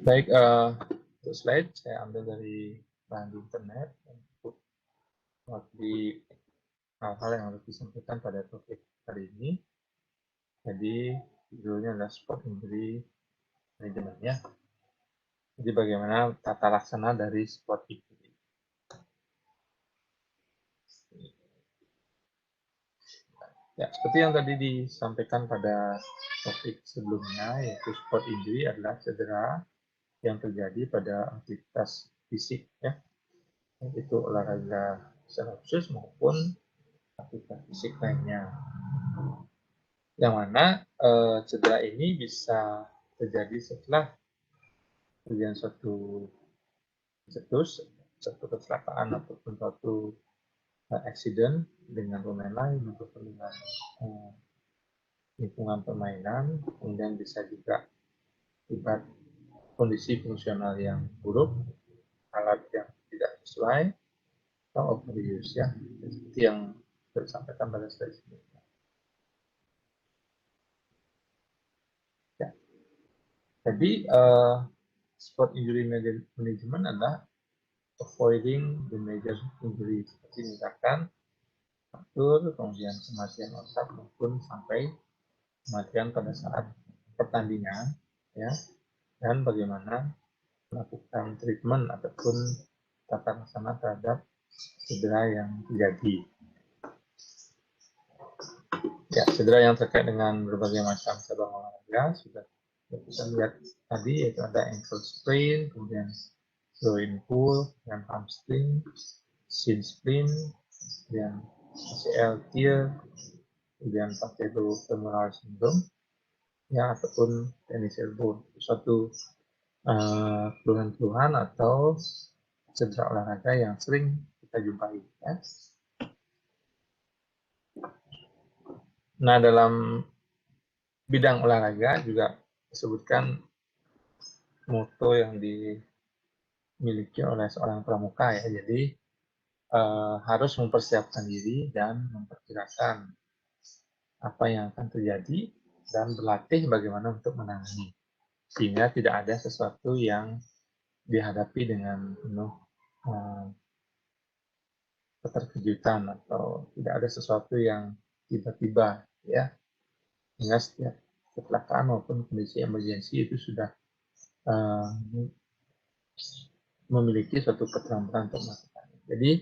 Baik, untuk slide saya ambil dari bahan di internet untuk mewakili hal-hal yang harus disampaikan pada topik kali ini. Jadi judulnya adalah sport injury management ya. Jadi bagaimana tata laksana dari sport injury. Ya, seperti yang tadi disampaikan pada topik sebelumnya, yaitu sport injury adalah cedera yang terjadi pada aktivitas fisik ya, yaitu olahraga secara khusus maupun aktivitas fisik lainnya. Yang mana cedera ini bisa terjadi setelah terjadi suatu kecelakaan ataupun suatu accident dengan pemain lain ataupun dengan lingkungan permainan, kemudian bisa juga akibat kondisi fungsional yang buruk, alat yang tidak sesuai, atau overuse ya, seperti yang sudah disampaikan pada slide sebelumnya. Ya. Jadi sport injury management adalah avoiding the major injury, seperti misalkan fracture, kemudian kematian otak maupun sampai kematian pada saat pertandingan, ya, dan bagaimana melakukan treatment ataupun tata laksana terhadap cedera yang terjadi. Ya, cedera yang terkait dengan berbagai macam cabang olahraga sudah kita lihat tadi, yaitu ada ankle sprain, kemudian groin pull, dan hamstring, shin splint, kemudian ACL tear, kemudian patellofemoral syndrome, ya, ataupun tennis elbow, suatu keluhan-keluhan atau cedera olahraga yang sering kita jumpai. Ya. Nah, dalam bidang olahraga juga disebutkan moto yang dimiliki oleh seorang pramuka ya. Jadi harus mempersiapkan diri dan memperkirakan apa yang akan terjadi dan berlatih bagaimana untuk menangani, sehingga tidak ada sesuatu yang dihadapi dengan penuh keterkejutan atau tidak ada sesuatu yang tiba-tiba ya, sehingga setiap kecelakaan maupun kondisi emergensi itu sudah memiliki suatu keterampilan untuk melakukannya. Jadi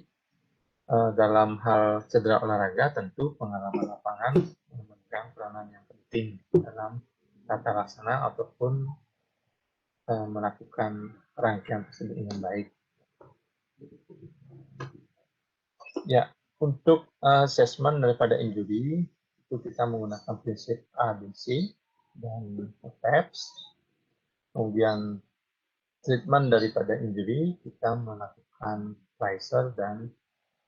dalam hal cedera olahraga tentu pengalaman lapangan memegang peranan yang penting dalam tata laksana ataupun melakukan rangkaian tersebut dengan baik. Ya, untuk assessment daripada injury itu kita menggunakan prinsip ABC dan PEPS. Kemudian treatment daripada injury kita melakukan Kaiser dan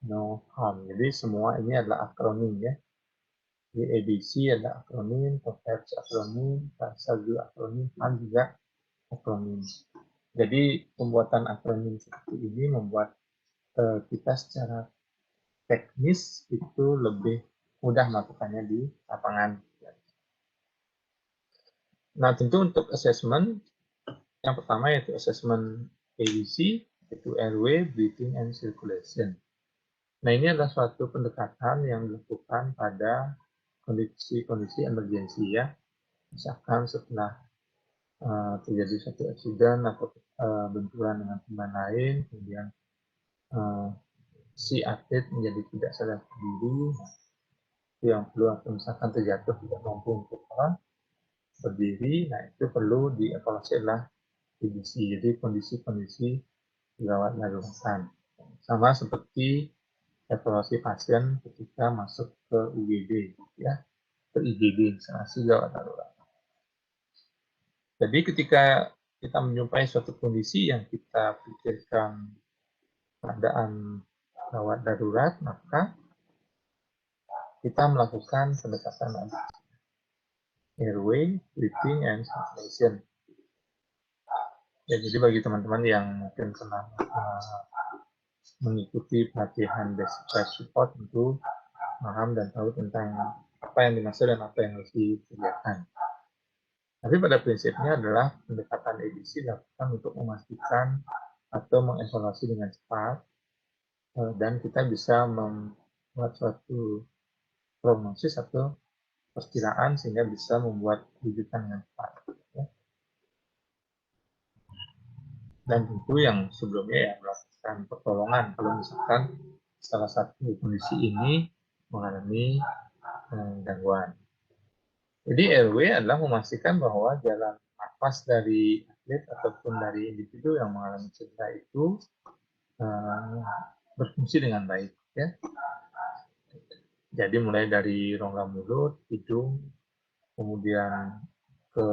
no harm. Jadi semua ini adalah akronim ya. Di ABC adalah akronim, PEPS akronim, Kaiser juga akronim, HAM juga akronim. Jadi pembuatan akronim seperti ini membuat kita secara teknis itu lebih mudah melakukannya di lapangan. Nah, tentu untuk assessment, yang pertama yaitu assessment ABC, yaitu airway, breathing, and circulation. Nah, ini adalah suatu pendekatan yang dilakukan pada kondisi-kondisi emergensi ya. Misalkan setelah terjadi suatu insiden atau benturan dengan pemain lain, kemudian si atlet menjadi tidak sadar diri, yang perlu atau misalkan terjatuh tidak mampu untuk berdiri, nah itu perlu dievaluasi adalah kondisi, jadi kondisi-kondisi gawat daruratan. Sama seperti evaluasi pasien ketika masuk ke UGD, ya, ke IGD, instalasi gawat darurat. Jadi ketika kita menjumpai suatu kondisi yang kita pikirkan keadaan gawat darurat, maka kita melakukan pendekatan airway, breathing, and circulation. Ya, jadi bagi teman-teman yang mungkin pernah mengikuti pelatihan basic life support, tentu paham dan tahu tentang apa yang dimaksud dan apa yang harus dikerjakan. Tapi pada prinsipnya adalah pendekatan ABC dilakukan untuk memastikan atau mengevaluasi dengan cepat, dan kita bisa membuat suatu prognosis atau perkiraan sehingga bisa membuat rujukan dengan cepat. Ya. Dan tentu yang sebelumnya ya melakukan pertolongan kalau misalkan salah satu kondisi ini mengalami gangguan. Jadi RW adalah memastikan bahwa jalan nafas dari atlet ataupun dari individu yang mengalami cedera itu berfungsi dengan baik. Ya. Jadi mulai dari rongga mulut, hidung, kemudian ke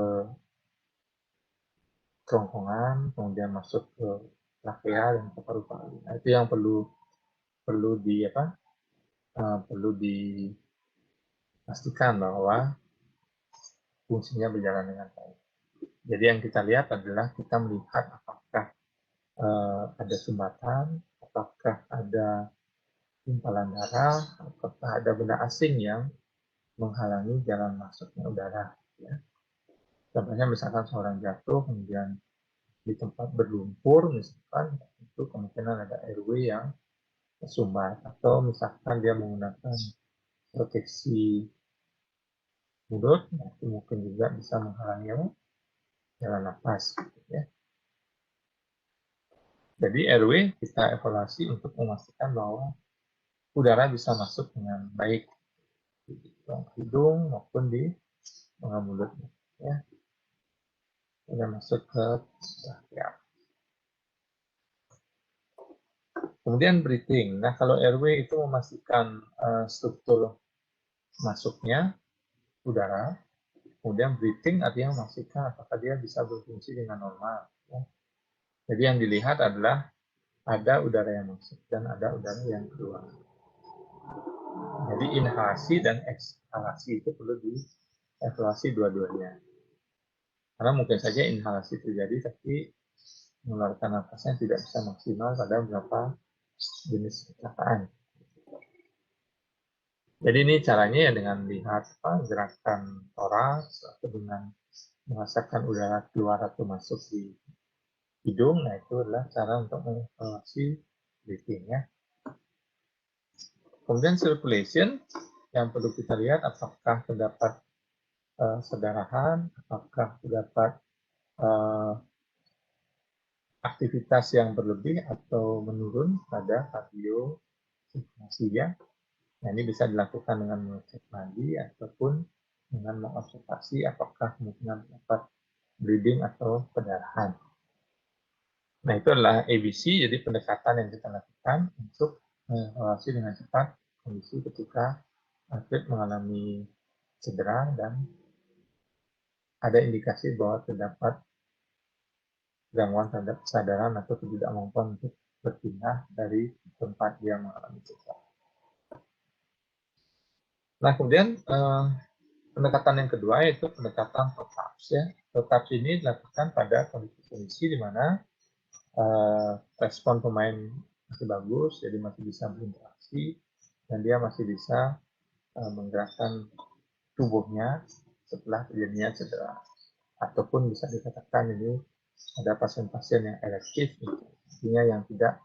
kerongkongan, kemudian masuk ke trachea dan ke paru-paru. Nah, itu yang perlu dipastikan bahwa fungsinya berjalan dengan baik. Jadi yang kita lihat adalah kita melihat apakah ada sumbatan, apakah ada gumpalan darah, apakah ada benda asing yang menghalangi jalan masuknya udara. Ya. Contohnya misalkan seorang jatuh, kemudian di tempat berlumpur, misalkan, itu kemungkinan ada airway yang tersumbat. Atau misalkan dia menggunakan proteksi mulut, itu mungkin juga bisa menghalangi jalan nafas. Ya. Jadi airway kita evaluasi untuk memastikan bahwa udara bisa masuk dengan baik di hidung maupun di mulut. Ya. Sudah masuk ke ya. Kemudian breathing. Nah, kalau airway itu memastikan struktur masuknya udara, kemudian breathing artinya memastikan apakah dia bisa berfungsi dengan normal. Ya. Jadi yang dilihat adalah ada udara yang masuk dan ada udara yang keluar. Jadi inhalasi dan ekshalasi itu perlu dievaluasi dua-duanya. Karena mungkin saja inhalasi terjadi, tapi mengeluarkan nafasnya tidak bisa maksimal pada beberapa jenis kecelakaan. Jadi ini caranya ya dengan lihat gerakan toraks atau dengan merasakan udara keluar atau masuk di hidung. Nah, itu adalah cara untuk mengevaluasi breathing ya. Kemudian circulation yang perlu kita lihat apakah terdapat perdarahan, apakah terdapat aktivitas yang berlebih atau menurun pada kardio sirkulasi ya. Nah, ini bisa dilakukan dengan mengecek nadi ataupun dengan mengobservasi apakah kemungkinan dapat bleeding atau perdarahan. Nah, itu adalah ABC, jadi pendekatan yang kita lakukan untuk mengevaluasi dengan cepat kondisi ketika atlet mengalami cedera dan ada indikasi bahwa terdapat gangguan terhadap kesadaran atau ketidakmampuan untuk berpindah dari tempat dia mengalami cedera. Nah, kemudian pendekatan yang kedua yaitu pendekatan TOTAPS ya. TOTAPS ini dilakukan pada kondisi-kondisi di mana respon pemain masih bagus, jadi masih bisa berinteraksi dan dia masih bisa menggerakkan tubuhnya setelah terjadinya cedera. Ataupun bisa dikatakan ini ada pasien-pasien yang elektif, artinya yang tidak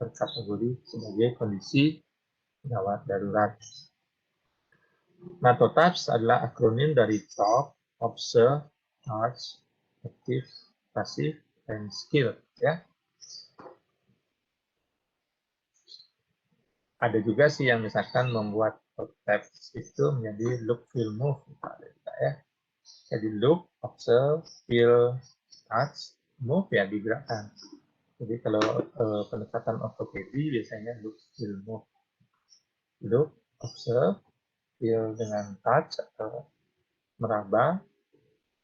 terkategori sebagai kondisi gawat darurat. Nah, TOTAPS adalah akronim dari Talk, Observe, Touch, Active, Passive, dan Skill. Ya. Ada juga sih yang misalkan membuat TOTAPS itu menjadi look, feel, move. Ya. Jadi look, observe, feel, touch, move ya digerakkan. Jadi kalau pendekatan ortopedi biasanya look, feel, move. Look, observe, feel dengan touch atau meraba,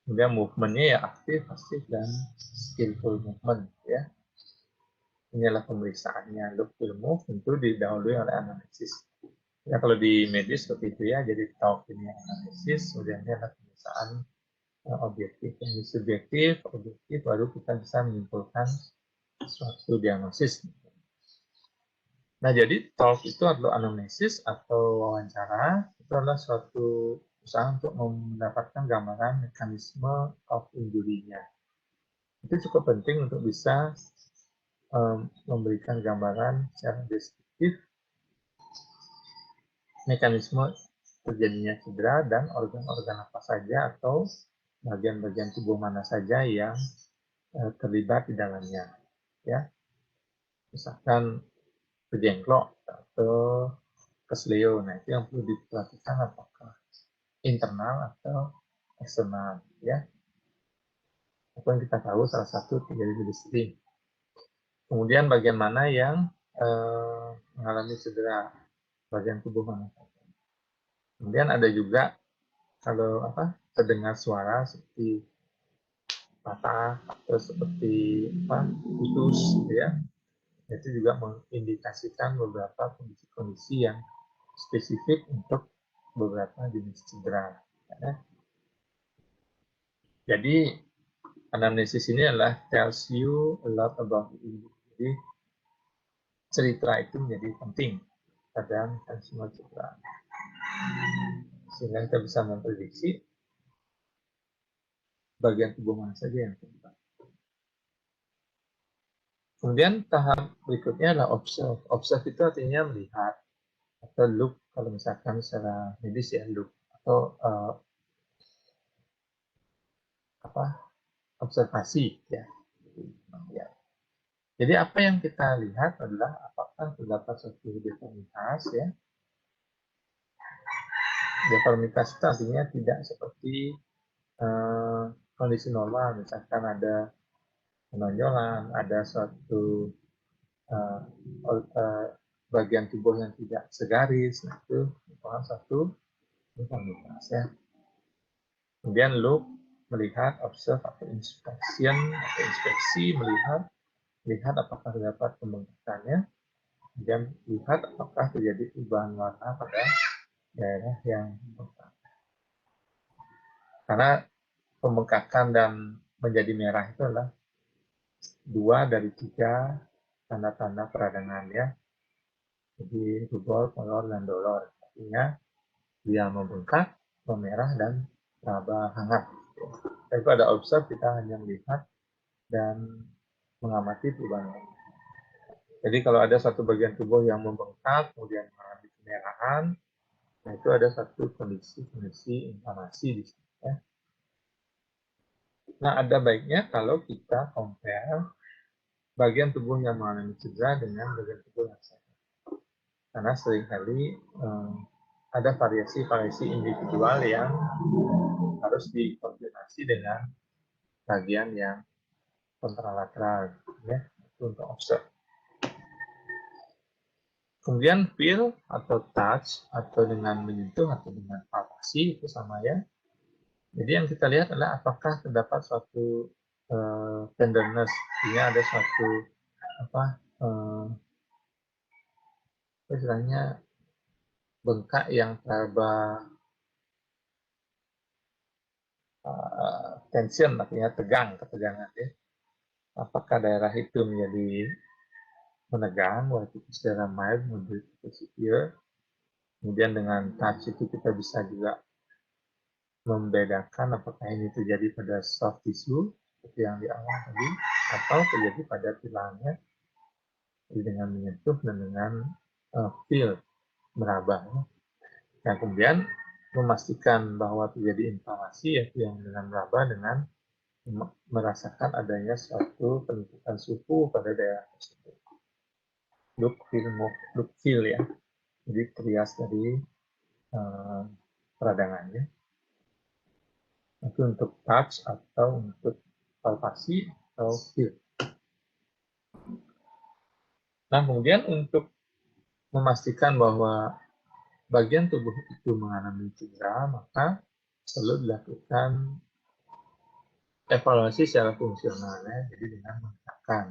kemudian movementnya ya aktif, pasif, dan skillful movement ya. Inilah pemeriksaannya. Look, feel, move tentu didahului oleh analisis. Ya kalau di medis seperti itu ya, jadi talk ini analisis, kemudian ini adalah pemeriksaan objektif. Yang subjektif, objektif, baru kita bisa menyimpulkan suatu diagnosis. Nah, jadi talk itu adalah anamnesis atau wawancara, itu adalah suatu berusaha untuk mendapatkan gambaran mekanisme of injury-nya. Itu cukup penting untuk bisa memberikan gambaran secara deskriptif mekanisme terjadinya cedera dan organ-organ apa saja atau bagian-bagian tubuh mana saja yang terlibat di dalamnya, ya. Misalkan kejengklok atau kesleo, nah itu yang perlu diperhatikan apakah internal atau eksternal, ya. Apa yang kita tahu salah satu terjadi lebih sering. Kemudian bagian mana yang mengalami cedera, bagian tubuh mana. Kemudian ada juga kalau terdengar suara seperti patah atau seperti putus, gitu ya. Itu juga mengindikasikan beberapa kondisi-kondisi yang spesifik untuk beberapa jenis cedera. Ya. Jadi anamnesis ini adalah tells you a lot about the injury. Jadi cerita itu menjadi penting pada mekanisme cedera, sehingga kita bisa memprediksi bagian tubuh mana saja yang terlibat. Kemudian tahap berikutnya adalah observe. Observe itu artinya melihat atau look, kalau misalkan secara medis ya look, atau observasi ya. Jadi apa yang kita lihat adalah apakah terdapat suatu deformitas ya. Deformitas itu artinya tidak seperti kondisi normal, misalkan ada penonjolan, ada suatu bagian tubuh yang tidak segaris, nah itu merupakan satu deformitas ya. Kemudian look, melihat, observe atau inspection atau inspeksi, melihat apakah terdapat pembengkakannya, dan lihat apakah terjadi perubahan warna pada daerah yang membengkak. Karena pembengkakan dan menjadi merah itu adalah 2 dari 3 tanda-tanda peradangan ya. Jadi rubor, kolor, dan dolor. Artinya dia membengkak, memerah, dan meraba hangat. Tapi pada observe kita hanya melihat dan mengamati perubahan. Jadi kalau ada satu bagian tubuh yang membengkak, kemudian mengalami kemerahan, nah itu ada satu kondisi inflamasi di situ. Ya. Nah ada baiknya kalau kita compare bagian tubuh yang mengalami cedera dengan bagian tubuh yang sehat. Karena seringkali ada variasi-variasi individual yang harus dikoordinasi dengan bagian yang kontralateral, ya, untuk observe. Kemudian feel atau touch atau dengan menyentuh atau dengan palpasi itu sama ya. Jadi yang kita lihat adalah apakah terdapat suatu tenderness, artinya ada suatu istilahnya bengkak yang teraba tension, artinya ketegangan ya. Apakah daerah itu menjadi menegang, waktu itu secara mild, moderate, severe. Kemudian dengan touch itu kita bisa juga membedakan apakah ini terjadi pada soft tissue seperti yang di awal tadi atau terjadi pada tulangnya. Jadi dengan menyentuh dan dengan feel, meraba. Nah kemudian memastikan bahwa terjadi inflamasi, yaitu yang dengan meraba dengan merasakan adanya suatu peningkatan suhu pada daerah tersebut. Look, feel ya. Jadi trias dari peradangannya. Itu untuk touch atau untuk palpasi atau feel. Nah, kemudian untuk memastikan bahwa bagian tubuh itu mengalami cedera, maka perlu dilakukan evaluasi secara fungsionalnya, jadi dengan menggunakan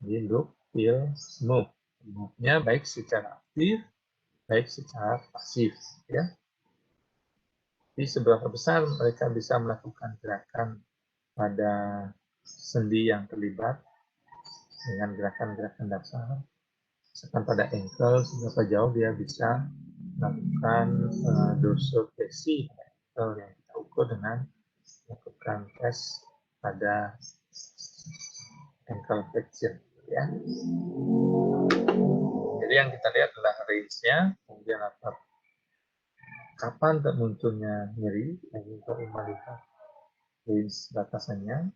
jadi look, feel, move. Move-nya baik secara aktif, baik secara pasif. Ya. Jadi seberapa besar mereka bisa melakukan gerakan pada sendi yang terlibat dengan gerakan-gerakan dasar, misalkan pada ankle seberapa jauh dia bisa melakukan dorsopleksi ankle yang kita ukur dengan melakukan tes pada ankle flexion, ya. Jadi yang kita lihat adalah range-nya, kemudian apa, kapan munculnya nyeri, dan juga melihat range batasannya,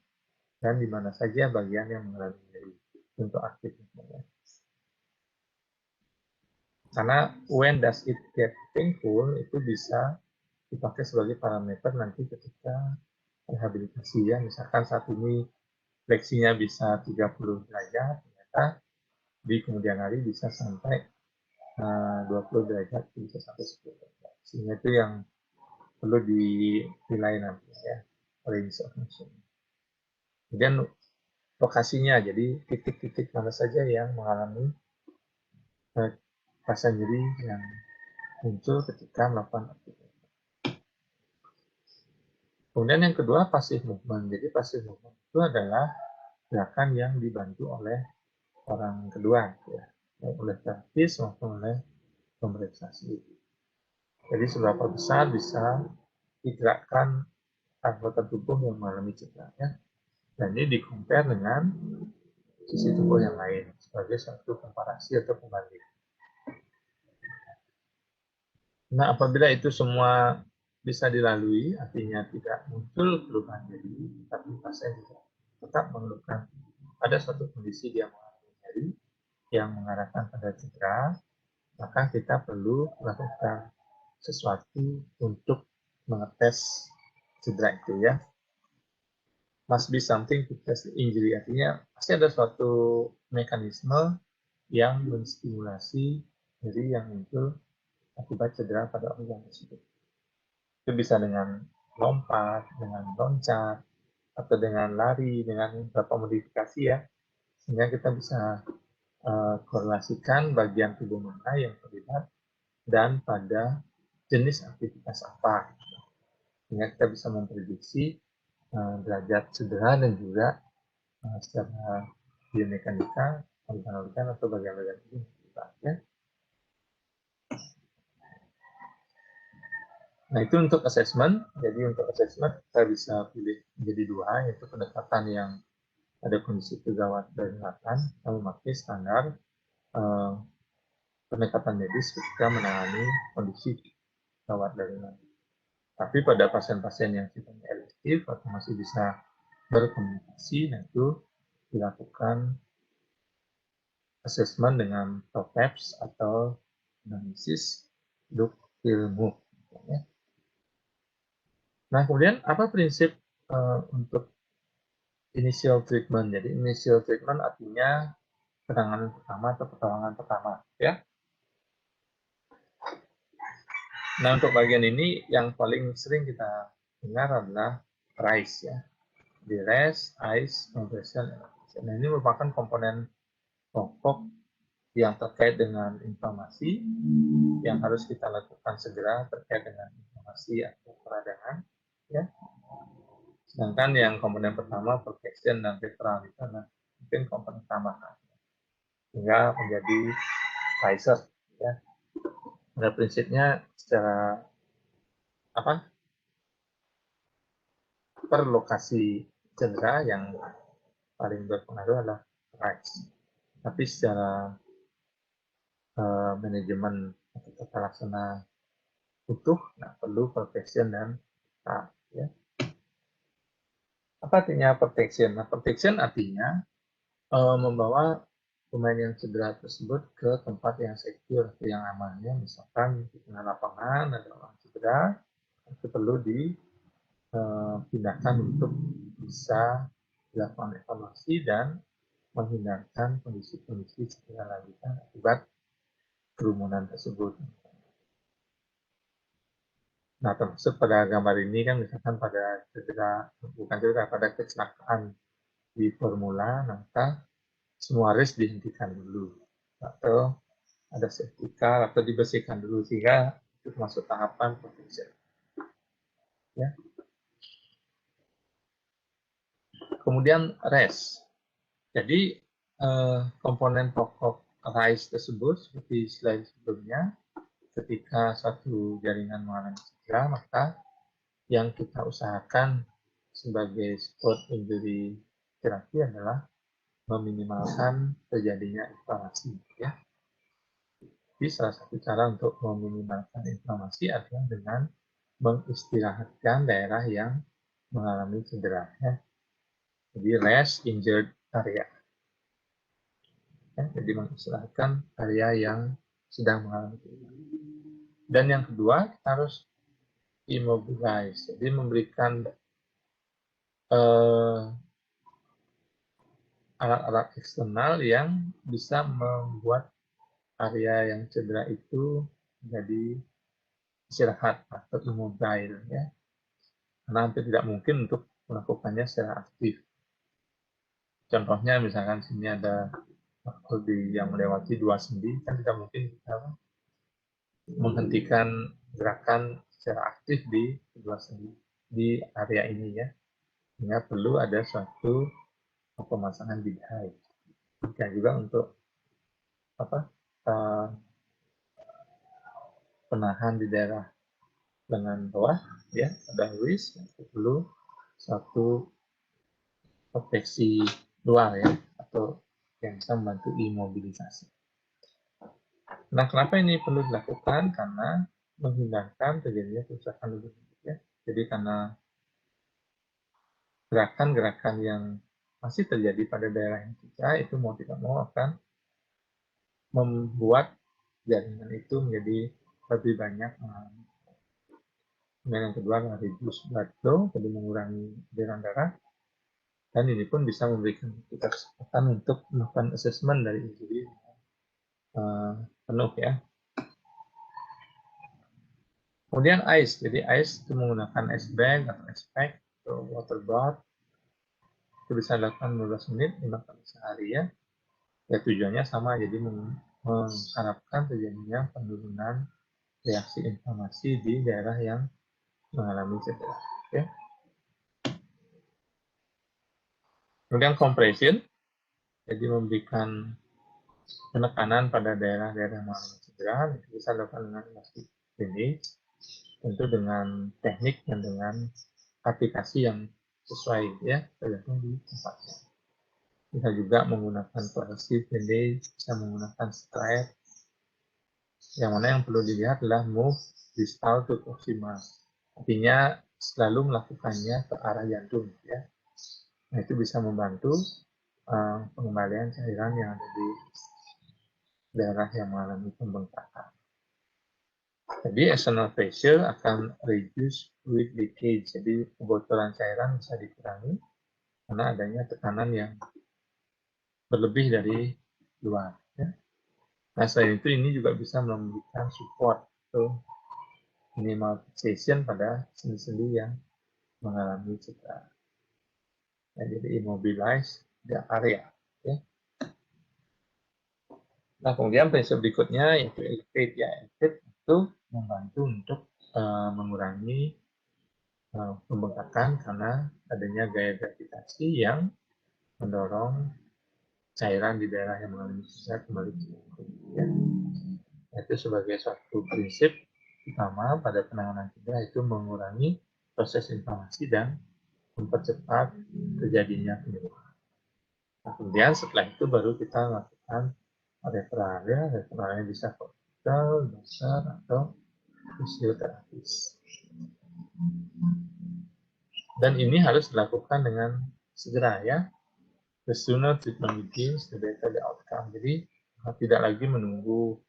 dan di mana saja bagian yang mengalami nyeri untuk aktivitasnya. Karena when does it get painful itu bisa dipakai sebagai parameter nanti ketika rehabilitasi, ya. Misalkan saat ini fleksinya bisa 30 derajat, ternyata di kemudian hari bisa sampai 20 derajat, bisa sampai 10 derajat. Sehingga itu yang perlu dinilai nanti, ya, range of motion. Kemudian lokasinya, jadi titik-titik mana saja yang mengalami rasa nyeri yang muncul ketika melakukan aktivitas. Kemudian yang kedua, passive movement. Jadi passive movement itu adalah gerakan yang dibantu oleh orang kedua, ya, oleh terapis maupun oleh pemeriksasi. Jadi seberapa besar bisa digerakkan anggota tubuh yang mengalami cedera, ya. Dan ini di-compare dengan sisi tubuh yang lain sebagai satu komparasi atau pembanding. Nah, apabila itu semua bisa dilalui, artinya tidak muncul perubahan nyeri, tapi pasien juga tetap mengeluhkan ada suatu kondisi dia mengalami nyeri yang mengarahkan pada cedera, maka kita perlu melakukan sesuatu untuk mengetes cedera itu, ya. Must be something to test the injury, artinya pasti ada suatu mekanisme yang menstimulasi nyeri yang muncul akibat cedera pada organ tersebut. Itu bisa dengan lompat, dengan loncat, atau dengan lari, dengan beberapa modifikasi, ya, sehingga kita bisa korelasikan bagian tubuh mana yang terlibat dan pada jenis aktivitas apa, sehingga kita bisa memprediksi derajat cedera dan juga secara biomekanika organ-organ atau bagian-bagian tubuh terlibat, ya. Nah, itu untuk assessment. Jadi untuk assessment kita bisa pilih menjadi dua, yaitu pendekatan yang ada kondisi kegawat daruratan, kita memakai standar pendekatan medis ketika menangani kondisi gawat darurat. Tapi pada pasien-pasien yang sifatnya elektif atau masih bisa berkomunikasi, nah itu dilakukan assessment dengan TOPEPS atau analisis look, feel, move. Ya. Nah, kemudian apa prinsip untuk initial treatment? Jadi initial treatment artinya penanganan pertama atau pertolongan pertama, ya. Nah, untuk bagian ini yang paling sering kita dengar adalah RICE, ya. Di rest, ice, compression, and nah, ini merupakan komponen pokok yang terkait dengan inflamasi yang harus kita lakukan segera terkait dengan inflamasi atau peradangan, ya. Sedangkan yang komponen pertama, protection dan referral, itu adalah mungkin komponen tambahan hingga menjadi riser, ya. Pada prinsipnya secara per lokasi cedera yang paling berpengaruh adalah rise. Tapi secara manajemen atau tata laksana utuh, nah, perlu protection dan ya. Apa artinya protection? Nah, protection artinya membawa pemain yang cedera tersebut ke tempat yang secure, yang aman, ya. Misalkan di tengah lapangan ada orang cedera, itu perlu dipindahkan untuk bisa dilakukan evaluasi dan menghindarkan kondisi-kondisi cedera lanjutan akibat kerumunan tersebut. Nah, termasuk pada gambar ini kan misalkan pada cedera, bukan cedera, pada kecelakaan di formula, maka semua race dihentikan dulu atau ada safety car atau dibersihkan dulu sehingga itu masuk tahapan protection, ya. Kemudian rest. Jadi komponen pokok RISE tersebut seperti slide sebelumnya, ketika suatu jaringan mengalami cedera, maka yang kita usahakan sebagai sport injury terapi adalah meminimalkan terjadinya inflamasi. Ya. Jadi salah satu cara untuk meminimalkan inflamasi adalah dengan mengistirahatkan daerah yang mengalami cedera. Ya. Jadi rest injured area. Ya, jadi mengistirahatkan area yang sedang mengalami cedera. Dan yang kedua, kita harus immobilize, jadi memberikan alat-alat eksternal yang bisa membuat area yang cedera itu jadi istirahat atau immobile, ya. Karena hampir tidak mungkin untuk melakukannya secara aktif. Contohnya misalkan sini ada yang melewati 2 sendi, kan tidak mungkin kita menghentikan gerakan secara aktif di 2 sendi di area ini, ya. Sehingga perlu ada suatu pemasangan bidhai. Dan juga untuk penahan di daerah lengan bawah, ya, ada wrist, perlu suatu proteksi luar, ya, atau yang bisa membantu imobilisasi. Nah, kenapa ini perlu dilakukan? Karena menghindarkan terjadinya kerusakan lebih lanjut, ya. Jadi karena gerakan-gerakan yang masih terjadi pada daerah yang cedera itu mau tidak mau akan membuat jaringan itu menjadi lebih banyak. Dan yang kedua adalah reduce blood flow, jadi mengurangi aliran darah. Dan ini pun bisa memberikan kita kesempatan untuk melakukan assessment dari injury penuh, ya. Kemudian ice, jadi ice itu menggunakan ice bag atau ice pack atau water bath. Itu bisa dilakukan 15 menit 5 kali sehari, ya. Ya, tujuannya sama, jadi mengharapkan terjadinya penurunan reaksi inflamasi di daerah yang mengalami cedera. Okay. Kemudian compression, jadi memberikan penekanan pada daerah-daerah yang mengalami cedera, itu bisa dilakukan dengan elastic bandage, tentu dengan teknik dan dengan aplikasi yang sesuai, ya, tergantung di tempatnya. Bisa juga menggunakan coercive bandage, bisa menggunakan strap. Yang mana yang perlu dilihat adalah move distal to proximal. Artinya selalu melakukannya ke arah jantung, ya. Nah, itu bisa membantu pengembalian cairan yang ada di daerah yang mengalami pembengkakan. Jadi external pressure akan reduce fluid leakage, jadi kebocoran cairan bisa dikurangi karena adanya tekanan yang berlebih dari luar. Ya. Nah, selain itu ini juga bisa memberikan support atau minimal fixation pada sendi-sendi yang mengalami cedera. Nah, jadi immobilize the area. Ya. Nah, kemudian prinsip berikutnya yaitu elevate, ya. Elevate itu membantu untuk mengurangi pembengkakan karena adanya gaya gravitasi yang mendorong cairan di daerah yang mengalami cedera kembali ke jantung. Ya. Itu sebagai suatu prinsip utama pada penanganan cedera, itu mengurangi proses inflamasi dan mempercepat terjadinya penyembuhan. Nah, kemudian setelah itu baru kita lakukan referralnya. Referralnya bisa hospital, dokter, atau fisioterapis. Dan ini harus dilakukan dengan segera, ya. The sooner treatment begins, the better the outcome. Jadi tidak lagi menunggu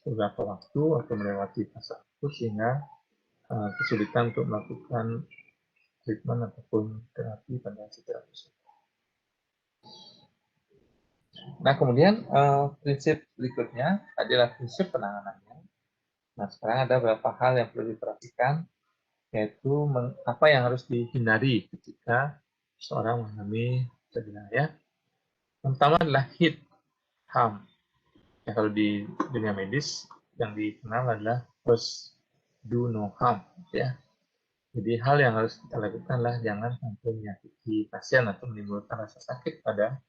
beberapa waktu atau melewati fase akut sehingga kesulitan untuk melakukan treatment ataupun terapi pada cedera tersebut. Nah, kemudian prinsip berikutnya adalah prinsip penanganannya. Nah, sekarang ada beberapa hal yang perlu diperhatikan, yaitu apa yang harus dihindari ketika seorang mengalami cedera, ya. Yang pertama adalah hit harm. Ya, kalau di dunia medis yang dikenal adalah first do no harm, ya. Jadi hal yang harus kita lakukan adalah jangan sampai menyakiti pasien atau menimbulkan rasa sakit pada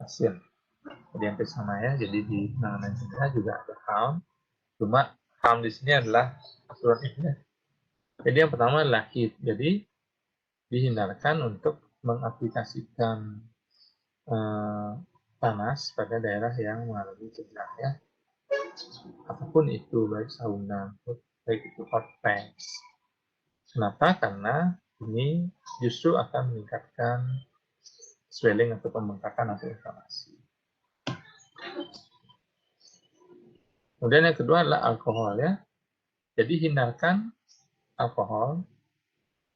pasien. Jadi hampir sama ya. Jadi di penanganan cedera juga ada harm. Cuma harm di sini adalah aturan ya. Jadi yang pertama adalah hit. Jadi dihindarkan untuk mengaplikasikan panas pada daerah yang mengalami cedera ya. Apapun itu, baik sauna, baik itu hot packs. Kenapa? Karena ini justru akan meningkatkan swelling atau pembengkakan atau inflamasi. Kemudian yang kedua adalah alkohol ya. Jadi hindarkan alkohol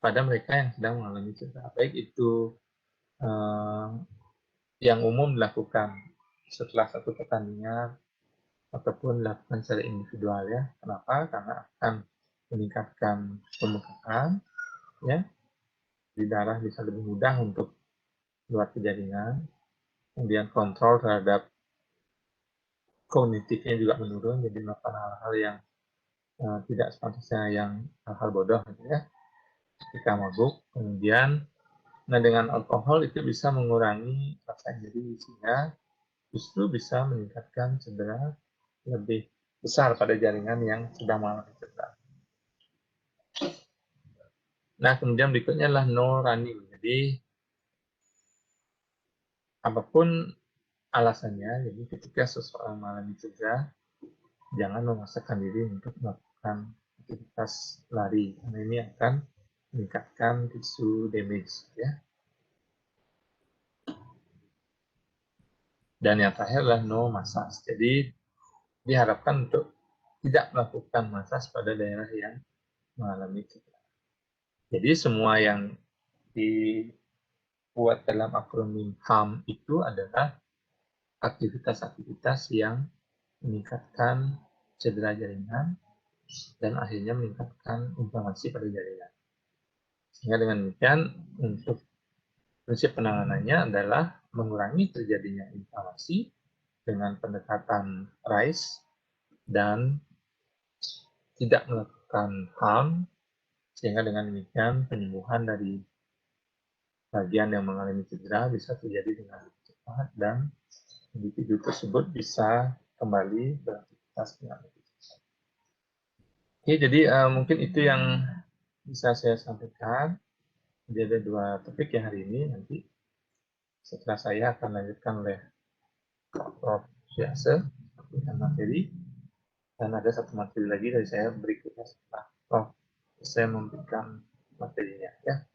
pada mereka yang sedang mengalami cedera. Baik itu yang umum dilakukan setelah satu pertandingan ataupun dilakukan secara individual ya. Kenapa? Karena akan meningkatkan pembengkakan ya. Di darah bisa lebih mudah untuk keluar ke jaringan. Kemudian kontrol terhadap kognitifnya juga menurun, jadi melakukan hal-hal yang tidak sepatutnya, yang hal-hal bodoh gitu ya ketika mabuk. Kemudian dengan alkohol itu bisa mengurangi rasa nyeri sehingga justru bisa meningkatkan cedera lebih besar pada jaringan yang sedang mengalami cedera. Nah, kemudian berikutnya adalah no running. Jadi apapun alasannya, jadi ketika seseorang mengalami cedera, jangan memaksakan diri untuk melakukan aktivitas lari, karena ini akan meningkatkan tissue damage ya. Dan yang terakhir adalah no massage. Jadi diharapkan untuk tidak melakukan massage pada daerah yang mengalami cedera. Jadi semua yang dibuat dalam akronim HAM itu adalah aktivitas-aktivitas yang meningkatkan cedera jaringan dan akhirnya meningkatkan inflamasi pada jaringan. Sehingga dengan demikian untuk prinsip penanganannya adalah mengurangi terjadinya inflamasi dengan pendekatan RICE dan tidak melakukan harm, sehingga dengan demikian penyembuhan dari bagian yang mengalami cedera bisa terjadi dengan cepat dan individu tersebut bisa kembali beraktivitas dengan lebih cepat. Oke, jadi mungkin itu yang bisa saya sampaikan. Jadi ada dua topik ya hari ini. Nanti setelah saya akan lanjutkan oleh Prof. Syahse dengan materi, dan ada satu materi lagi dari saya berikutnya setelah Prof. saya memberikan materinya ya.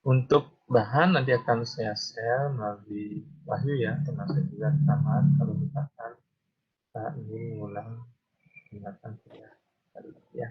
Untuk bahan nanti akan saya share melalui Wahyu ya, termasuk juga rekaman kalau misalkan saat ini mengulang mendengarkan kuliah ya.